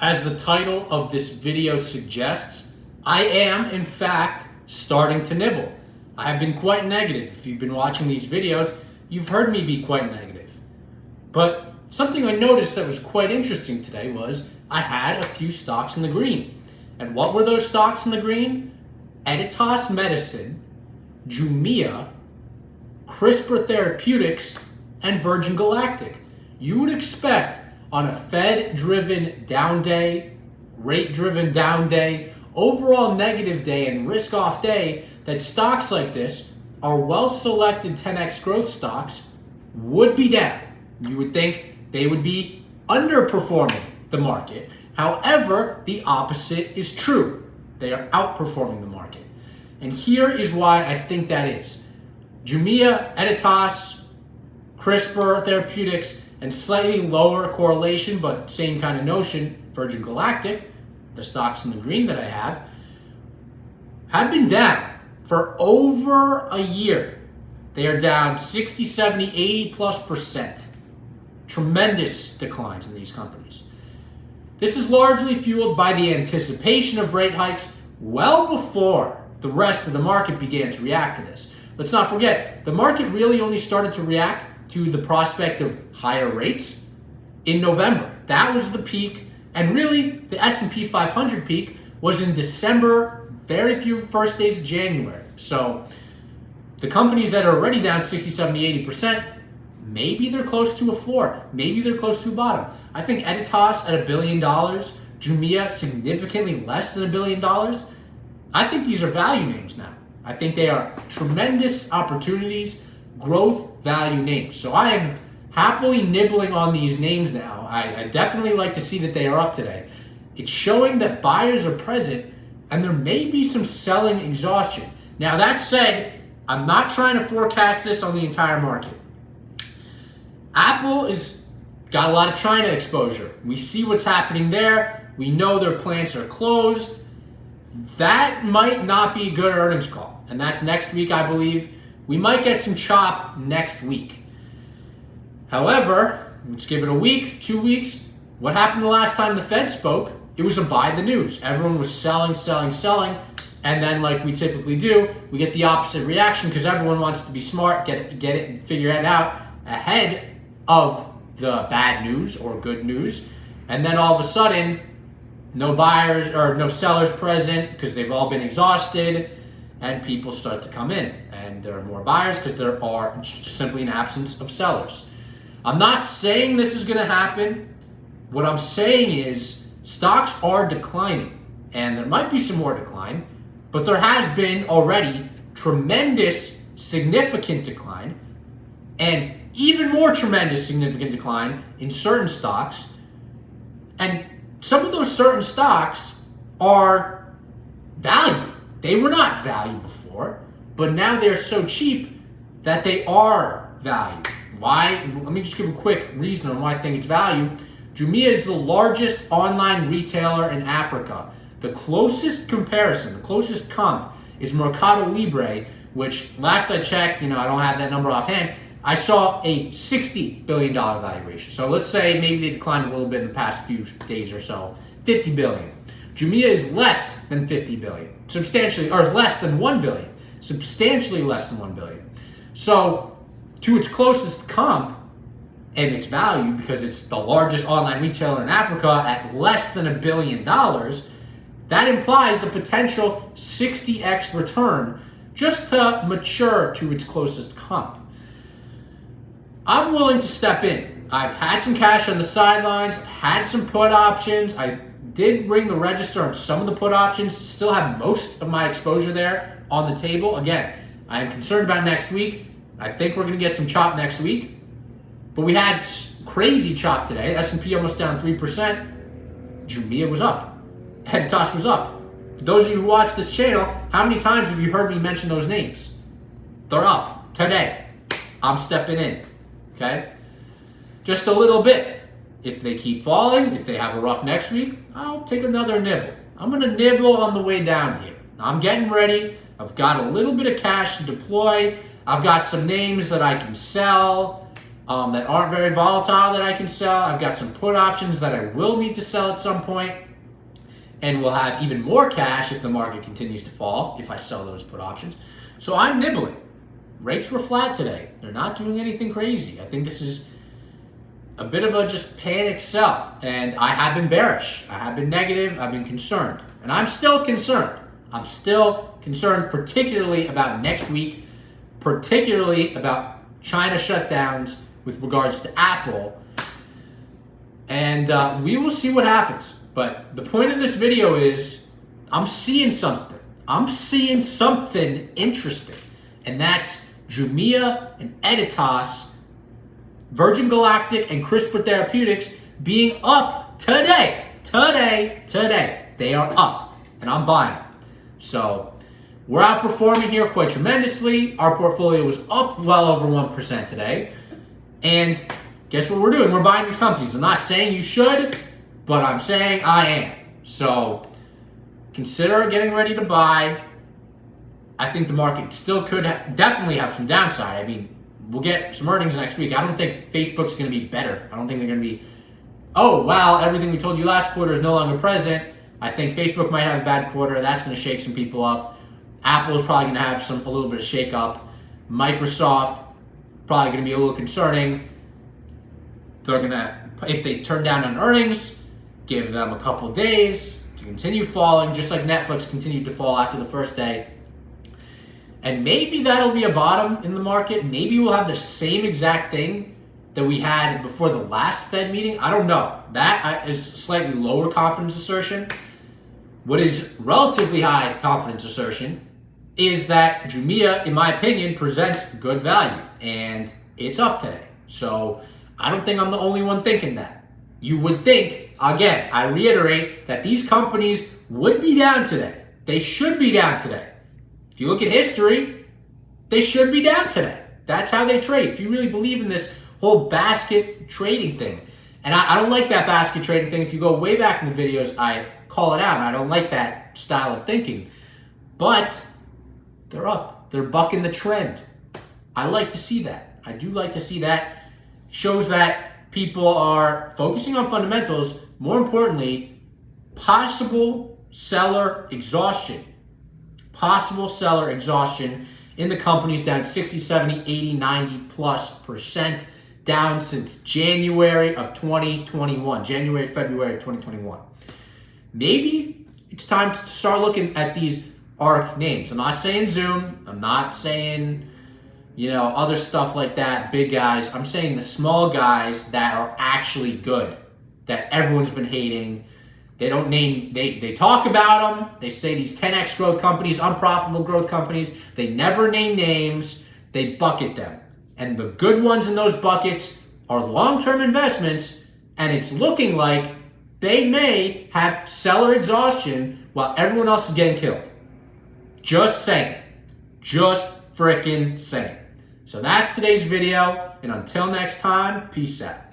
As the title of this video suggests, I am, in fact, starting to nibble. I have been quite negative. If you've been watching these videos, you've heard me be quite negative. But something I noticed that was quite interesting today was I had a few stocks in the green. And what were those stocks in the green? Editas Medicine, Jumia, CRISPR Therapeutics, and Virgin Galactic. You would expect on a Fed-driven down day, rate-driven down day, overall negative day, and risk-off day, that stocks like this are well-selected 10x growth stocks would be down. You would think they would be underperforming the market. However, the opposite is true. They are outperforming the market. And here is why I think that is. Jumia, Editas, CRISPR Therapeutics, and slightly lower correlation, but same kind of notion, Virgin Galactic, the stocks in the green that I have been down for over a year. They are down 60, 70, 80+%. Tremendous declines in these companies. This is largely fueled by the anticipation of rate hikes well before the rest of the market began to react to this. Let's not forget, the market really only started to react to the prospect of higher rates in November. That was the peak, and really the S&P 500 peak was in December, very few first days of January. So the companies that are already down 60, 70, 80%, maybe they're close to a floor. Maybe they're close to a bottom. I think Editas at $1 billion, Jumia significantly less than $1 billion. I think these are value names now. I think they are tremendous opportunities, growth value names. So I am happily nibbling on these names now. I definitely like to see that they are up today. It's showing that buyers are present and there may be some selling exhaustion. Now that said, I'm not trying to forecast this on the entire market. Apple is got a lot of China exposure. We see what's happening there. We know their plants are closed. That might not be a good earnings call. And that's next week, I believe. We might get some chop next week. However, let's give it a week, 2 weeks. What happened the last time the Fed spoke? It was a buy the news. Everyone was selling. And then like we typically do, we get the opposite reaction because everyone wants to be smart, get it and figure it out ahead of the bad news or good news. And then all of a sudden, no buyers or no sellers present because they've all been exhausted, and people start to come in. And there are more buyers because there are just simply an absence of sellers. I'm not saying this is going to happen. What I'm saying is stocks are declining, and there might be some more decline, but there has been already tremendous, significant decline, and even more tremendous, significant decline in certain stocks. And some of those certain stocks are value. They were not value before, but now they're so cheap that they are value. Why? Let me just give a quick reason on why I think it's value. Jumia is the largest online retailer in Africa. The closest comparison, the closest comp is Mercado Libre, which last I checked, I don't have that number offhand, I saw a $60 billion valuation. So let's say maybe they declined a little bit in the past few days or so. $50 billion. Jumia is less than $50 billion. Substantially, or less than $1 billion. Substantially less than $1 billion. So to its closest comp and its value, because it's the largest online retailer in Africa at less than $1 billion, that implies a potential 60x return just to mature to its closest comp. I'm willing to step in. I've had some cash on the sidelines. I've had some put options. I did ring the register on some of the put options. Still have most of my exposure there on the table. Again, I am concerned about next week. I think we're going to get some chop next week. But we had crazy chop today. S&P almost down 3%. Jumia was up. Editas was up. For those of you who watch this channel, how many times have you heard me mention those names? They're up today. I'm stepping in. Okay? Just a little bit. If they keep falling, if they have a rough next week, I'll take another nibble. I'm going to nibble on the way down here. I'm getting ready. I've got a little bit of cash to deploy. I've got some names that I can sell. that aren't very volatile that I can sell. I've got some put options that I will need to sell at some point, and we'll have even more cash if the market continues to fall if I sell those put options. So I'm nibbling. Rates were flat today. They're not doing anything crazy. I think this is a bit of a just panic sell, and I have been bearish. I have been negative. I've been concerned, and I'm still concerned. I'm still concerned, particularly about next week, particularly about China shutdowns with regards to Apple, and we will see what happens. But the point of this video is I'm seeing something. I'm seeing something interesting, and that's Jumia and Editas, Virgin Galactic and CRISPR Therapeutics being up today. They are up, and I'm buying. So we're outperforming here quite tremendously. Our portfolio was up well over 1% today. And guess what we're doing? We're buying these companies. I'm not saying you should, but I'm saying I am. So consider getting ready to buy. I think the market still could definitely have some downside. I mean, we'll get some earnings next week. I don't think Facebook's going to be better. I don't think they're going to be, oh, wow, everything we told you last quarter is no longer present. I think Facebook might have a bad quarter. That's going to shake some people up. Apple is probably going to have a little bit of shake up. Microsoft, probably going to be a little concerning. They're going to, if they turn down on earnings, give them a couple days to continue falling, just like Netflix continued to fall after the first day. And maybe that'll be a bottom in the market. Maybe we'll have the same exact thing that we had before the last Fed meeting. I don't know. That is slightly lower confidence assertion. What is relatively high confidence assertion is that Jumia, in my opinion, presents good value, and it's up today. So I don't think I'm the only one thinking that. You would think, again, I reiterate, that these companies would be down today. They should be down today. If you look at history, they should be down today. That's how they trade. If you really believe in this whole basket trading thing. And I don't like that basket trading thing. If you go way back in the videos, I call it out, and I don't like that style of thinking. But they're up. They're bucking the trend. I like to see that. I do like to see that. Shows that people are focusing on fundamentals. More importantly, possible seller exhaustion. Possible seller exhaustion in the companies down 60, 70, 80, 90 plus percent down since January of 2021, January, February of 2021. Maybe it's time to start looking at these ARC names. I'm not saying Zoom. I'm not saying, other stuff like that, big guys. I'm saying the small guys that are actually good, that everyone's been hating. They don't name, they talk about them. They say these 10x growth companies, unprofitable growth companies. They never name names. They bucket them. And the good ones in those buckets are long-term investments, and it's looking like they may have seller exhaustion while everyone else is getting killed. Just saying. Just freaking saying. So that's today's video, and until next time, peace out.